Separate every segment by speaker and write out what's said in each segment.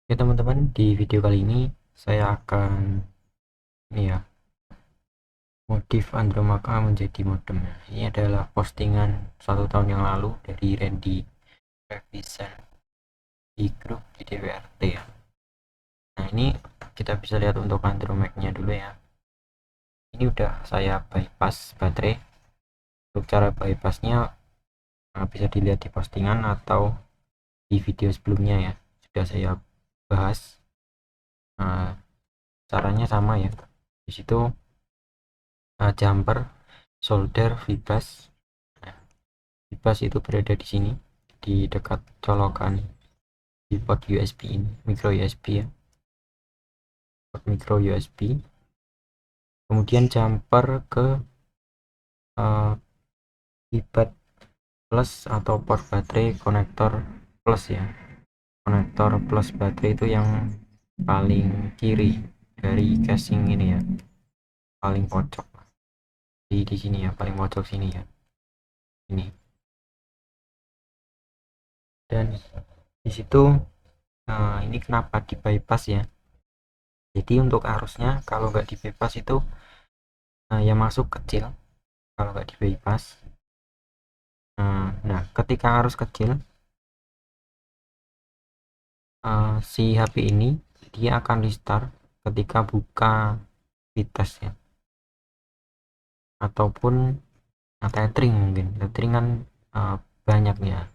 Speaker 1: Oke teman-teman, di video kali ini saya akan modif Andromaca menjadi modem. Ini adalah postingan 1 tahun yang lalu dari Randy Revision di grup di DWRT ya. Nah ini kita bisa lihat untuk Andromac-nya dulu ya. Ini udah saya bypass baterai. Untuk cara bypassnya bisa dilihat di postingan atau di video sebelumnya ya. Sudah saya bahas. Nah, caranya sama ya. Di situ jumper, solder, vibas. Nah, vibas itu berada di sini, di dekat colokan di port USB ini, micro USB ya, port micro USB. Kemudian jumper ke keypad plus atau port baterai konektor plus ya. Konektor plus baterai itu yang paling kiri dari casing ini ya, paling pojok di sini ya, paling pojok sini ya, ini. Dan di situ ini kenapa di bypass ya, jadi untuk arusnya kalau nggak di bypass itu yang masuk kecil kalau nggak di bypass. Nah ketika arus kecil, si HP ini dia akan restart ketika buka vites ya, ataupun tethering. Mungkin tethering kan banyaknya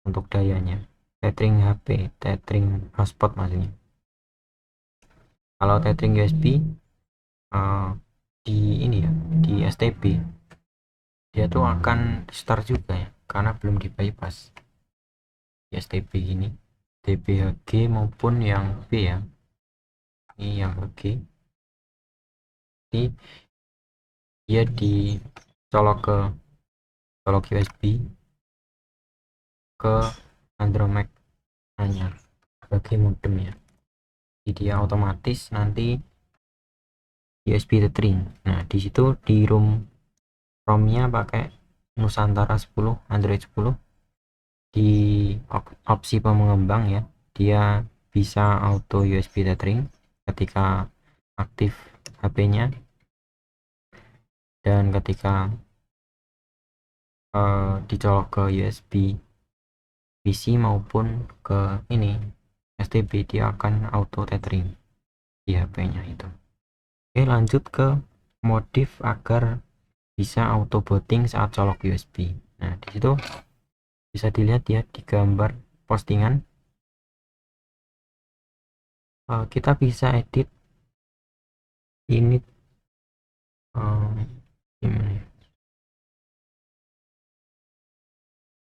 Speaker 1: untuk dayanya, tethering HP, tethering hotspot maksudnya. Kalau tethering USB di ini ya, di STB dia tuh akan start juga ya, karena belum di bypass di STB ini, DBHG maupun yang B ya. Ini yang HG, jadi dia dicolok ke colok USB ke Andromac hanya sebagai modem ya, jadi dia otomatis nanti USB tethering. Nah di situ di ROM-nya pakai Nusantara 10, Android 10. Di opsi pengembang ya, dia bisa auto USB tethering ketika aktif HP-nya, dan ketika dicolok ke USB PC maupun ke ini STB dia akan auto tethering di HP-nya itu. Oke, lanjut ke modif agar bisa auto booting saat colok USB. Nah di situ bisa dilihat ya di gambar postingan, kita bisa edit ini gimana ya?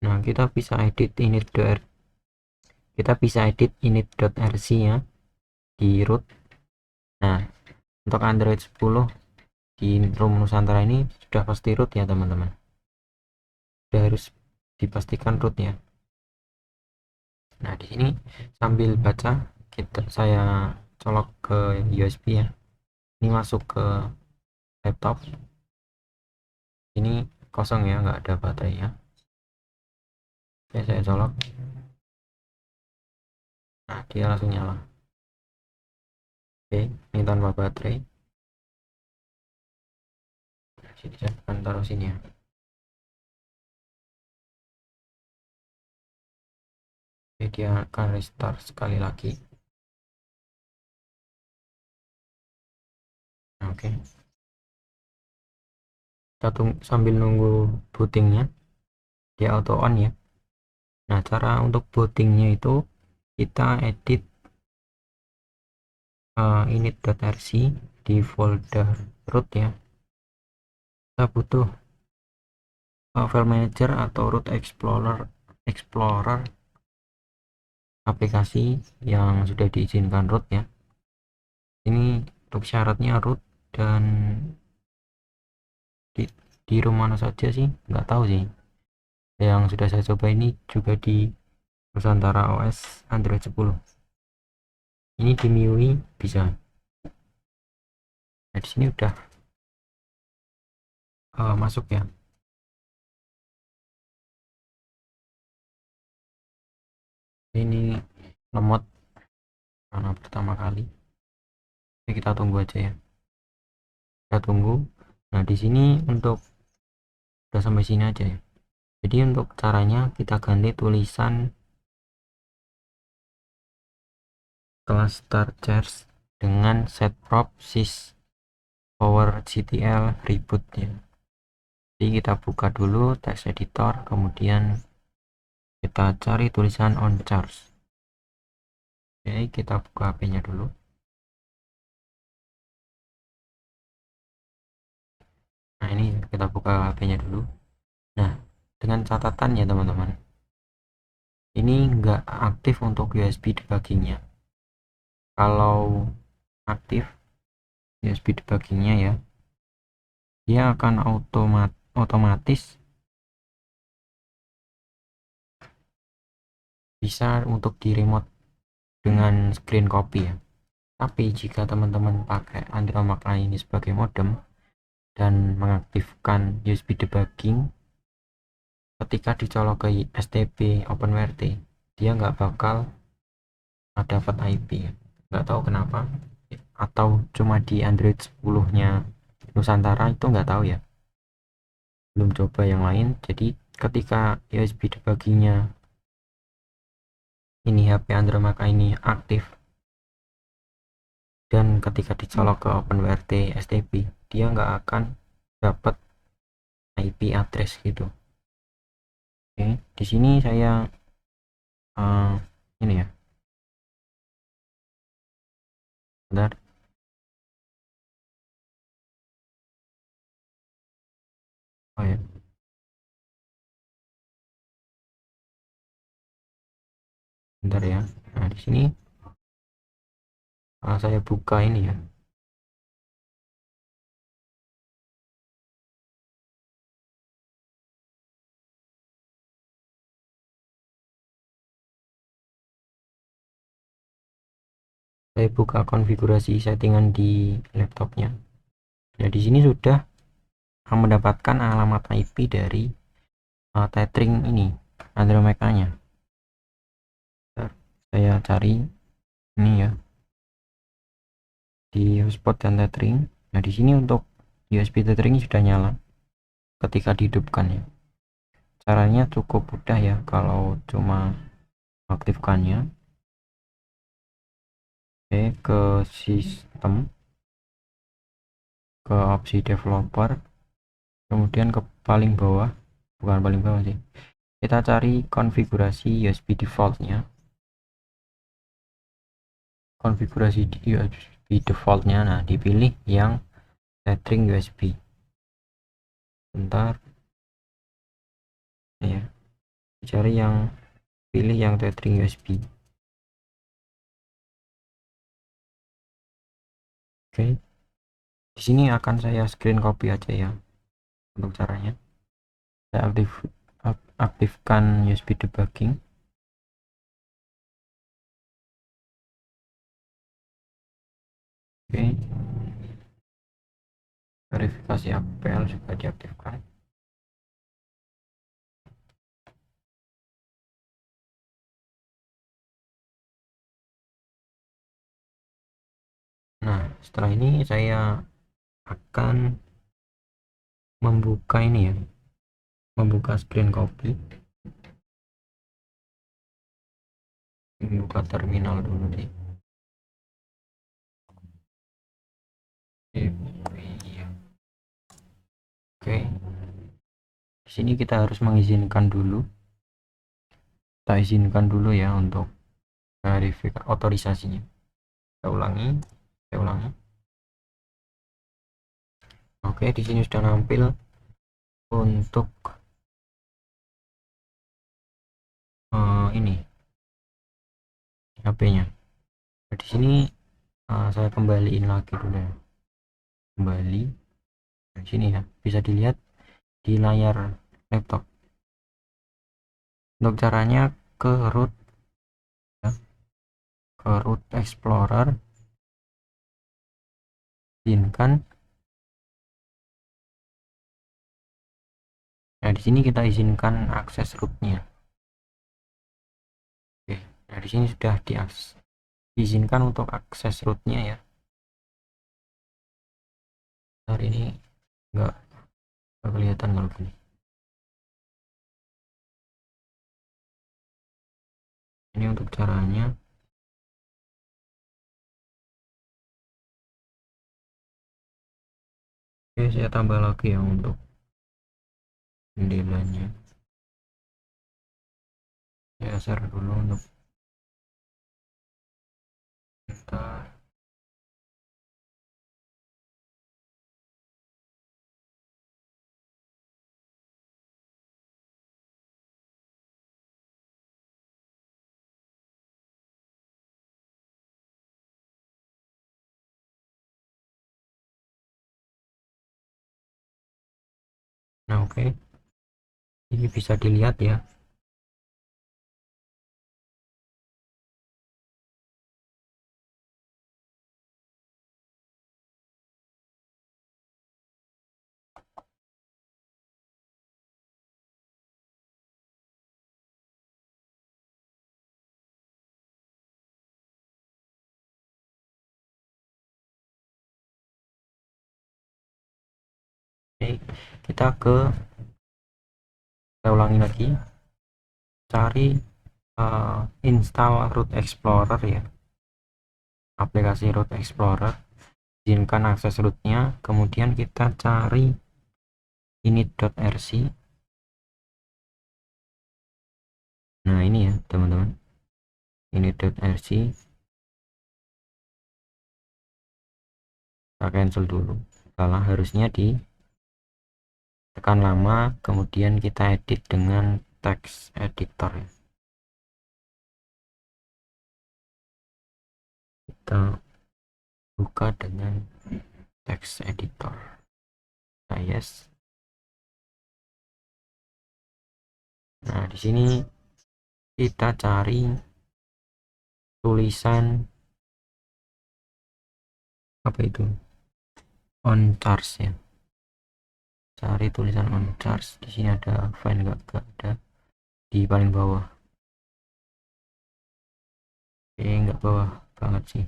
Speaker 1: Nah kita bisa edit init.rc ya di root. Nah untuk Android 10 di ROM Nusantara ini sudah pasti root ya teman-teman, sudah harus dipastikan root ya. Nah di sini sambil baca, saya colok ke USB ya, ini masuk ke laptop, ini kosong ya, nggak ada baterai ya. Oke, saya colok, nah dia langsung nyala. Oke, ini tanpa baterai. Sini saya akan taruh sini ya. Oke, dia akan restart sekali lagi. Oke, kita sambil nunggu bootingnya, dia auto on ya. Nah cara untuk bootingnya itu kita edit init.rc di folder root ya. Kita butuh file manager atau root explorer aplikasi yang sudah diizinkan root ya. Ini untuk syaratnya root, dan di room mana saja sih nggak tahu sih. Yang sudah saya coba ini juga di Nusantara OS Android 10. Ini di MIUI bisa. Nah di sini udah masuk ya. Ini lemot karena pertama kali. Oke, kita tunggu aja ya. Kita tunggu. Nah, di sini untuk udah sampai sini aja ya. Jadi untuk caranya kita ganti tulisan kelas start charge dengan set prop sys power GTL reboot ya. Jadi kita buka dulu text editor, kemudian kita cari tulisan on charge. Oke, kita buka HP-nya dulu. Nah, ini kita buka HP-nya dulu. Nah, dengan catatan ya teman-teman, ini nggak aktif untuk USB debuggingnya. Kalau aktif USB debuggingnya ya, dia akan otomatis bisa untuk di remote dengan screen copy ya. Tapi jika teman-teman pakai Android Makna ini sebagai modem dan mengaktifkan USB debugging, ketika dicolok ke STB OpenWRT, dia nggak bakal dapat IP ya. Nggak tahu kenapa, atau cuma di Android 10 nya Nusantara, itu nggak tahu ya, belum coba yang lain. Jadi ketika USB debuggingnya ini HP Android Maka ini aktif dan ketika dicolok ke OpenWRT STB, dia nggak akan dapat IP address gitu. Oke, di sini saya ini ya, bentar. Oh ya, bentar ya. Nah, di sini saya buka ini ya. Saya buka konfigurasi settingan di laptopnya. Nah, di sini sudah mendapatkan alamat IP dari tethering ini Andromeda-nya. Saya cari ini ya di hotspot dan tethering. Nah, di sini untuk USB tethering sudah nyala ketika dihidupkan ya. Caranya cukup mudah ya kalau cuma aktifkannya. Oke, ke sistem, ke opsi developer, kemudian ke paling bawah, bukan paling bawah sih, kita cari konfigurasi USB defaultnya. Konfigurasi USB defaultnya, nah dipilih yang tethering USB. Bentar ya, cari yang, pilih yang tethering USB. Oke, di sini akan saya screen copy aja ya untuk caranya. Saya aktifkan USB debugging. Oke, verifikasi apel juga diaktifkan. Nah, setelah ini saya akan membuka ini ya, membuka screen copy, membuka terminal dulu deh. Oke, di sini kita harus mengizinkan dulu, kita izinkan dulu ya untuk verifikasi otorisasinya. Saya ulangi. Oke, di sini sudah nampil untuk ini HP-nya. Nah, di sini saya kembaliin lagi dulu ya. Kembali. Di sini ya, bisa dilihat di layar laptop. Untuk caranya ke root ya, ke root explorer, izinkan. Nah, di sini kita izinkan akses rootnya. Oke, nah di sini sudah diakses. diizinkan untuk akses rootnya ya. Hari ini nggak kelihatan kalau gini. Ini untuk caranya. Oke, saya tambah lagi ya untuk jendelanya. Saya share dulu untuk kita. Nah, oke. Ini bisa dilihat ya. Oke, kita saya ulangi lagi, cari install Root Explorer ya, aplikasi Root Explorer, izinkan akses rootnya, kemudian kita cari init.rc. Nah ini ya teman-teman, init.rc, kita cancel dulu, salah, harusnya di tekan lama, kemudian kita edit dengan text editor ya. Kita buka dengan text editor. Nah, yes. Nah, di sini kita cari tulisan apa itu? On charge ya. Cari tulisan on charge. Di sini ada file, nggak ada di paling bawah. Oke, nggak bawah banget sih.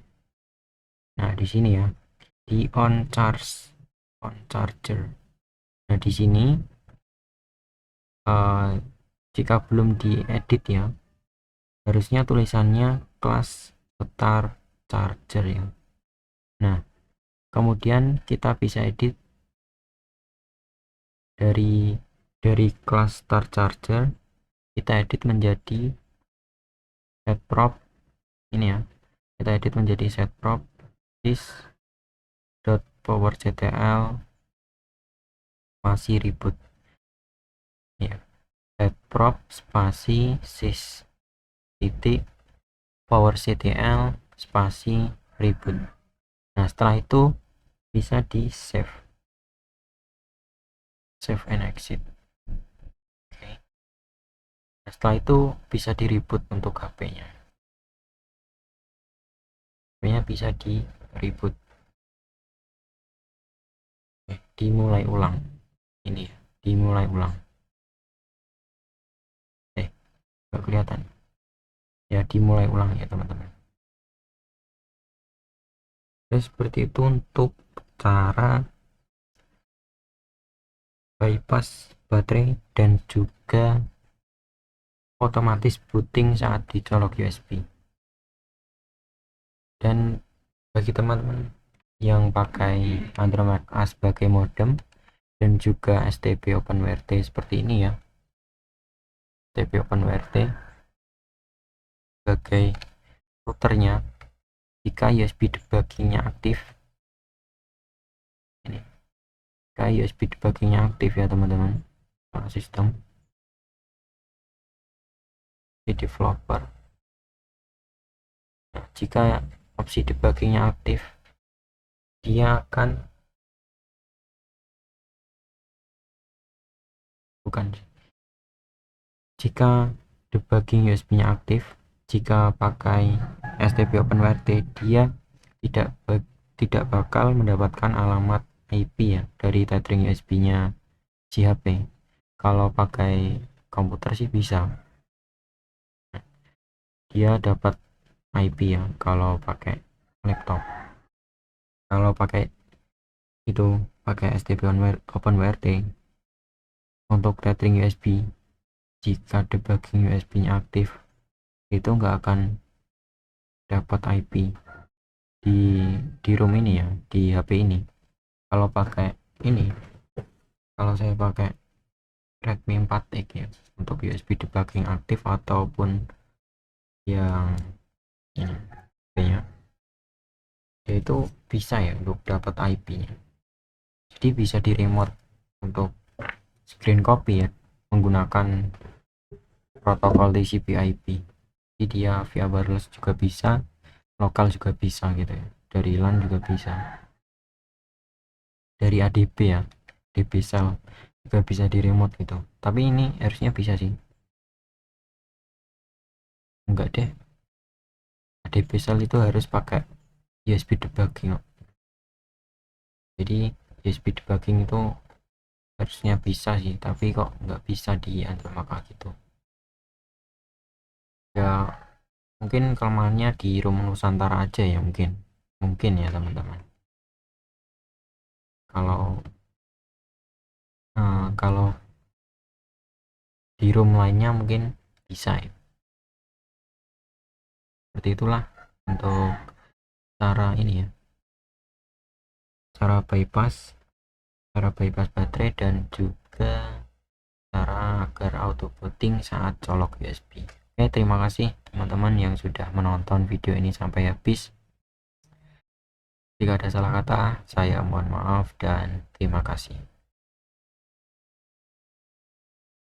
Speaker 1: Nah, di sini ya, di on charge, on charger. Nah, di sini jika belum diedit ya, harusnya tulisannya kelas start charger ya. Nah, kemudian kita bisa edit dari kelas start charger, kita edit menjadi set prop ini ya, kita edit menjadi set prop this .powerctl spasi reboot ya, set prop spasi sys titik powerctl spasi reboot. Nah, setelah itu bisa di save and exit. Oke. Nah, setelah itu bisa di reboot untuk HP-nya. HP-nya bisa di reboot. Dimulai ulang. Ini ya, dimulai ulang. Nggak kelihatan. Ya, dimulai ulang ya teman-teman. Seperti itu untuk cara bypass baterai dan juga otomatis booting saat dicolok USB. Dan bagi teman-teman yang pakai Android A sebagai modem dan juga STB OpenWRT seperti ini ya, STB OpenWRT sebagai routernya, jika USB debuggingnya aktif, ini jika USB debuggingnya aktif ya teman-teman, sistem di developer. Nah, jika opsi debuggingnya aktif, dia akan jika debugging USB-nya aktif, jika pakai STB OpenWRT, dia tidak bakal mendapatkan alamat IP ya dari tethering USB-nya si HP. Kalau pakai komputer sih bisa, dia dapat IP ya kalau pakai laptop. Kalau pakai itu pakai STP OpenWRT untuk tethering USB, jika debugging USB-nya aktif itu nggak akan dapat IP di room ini ya, di HP ini. Kalau pakai ini, kalau saya pakai Redmi 4X ya untuk USB debugging aktif ataupun yang ini ya, itu bisa ya untuk dapat IP-nya. Jadi bisa di remote untuk screen copy ya menggunakan protokol TCP/IP. Jadi dia via wireless juga bisa, lokal juga bisa gitu ya. Dari LAN juga bisa. Dari ADB ya, DB cell juga bisa di remote gitu. Tapi ini harusnya bisa sih. Enggak deh. ADB cell itu harus pakai USB debugging. Jadi USB debugging itu harusnya bisa sih, tapi kok nggak bisa di Andromaka gitu ya. Mungkin kelemahannya di room Nusantara aja ya, mungkin ya teman-teman. Kalau di room lainnya mungkin bisa ya. Seperti itulah untuk cara ini ya, cara bypass baterai dan juga cara agar auto booting saat colok USB. Oke, terima kasih teman-teman yang sudah menonton video ini sampai habis. Jika ada salah kata, saya mohon maaf dan terima kasih.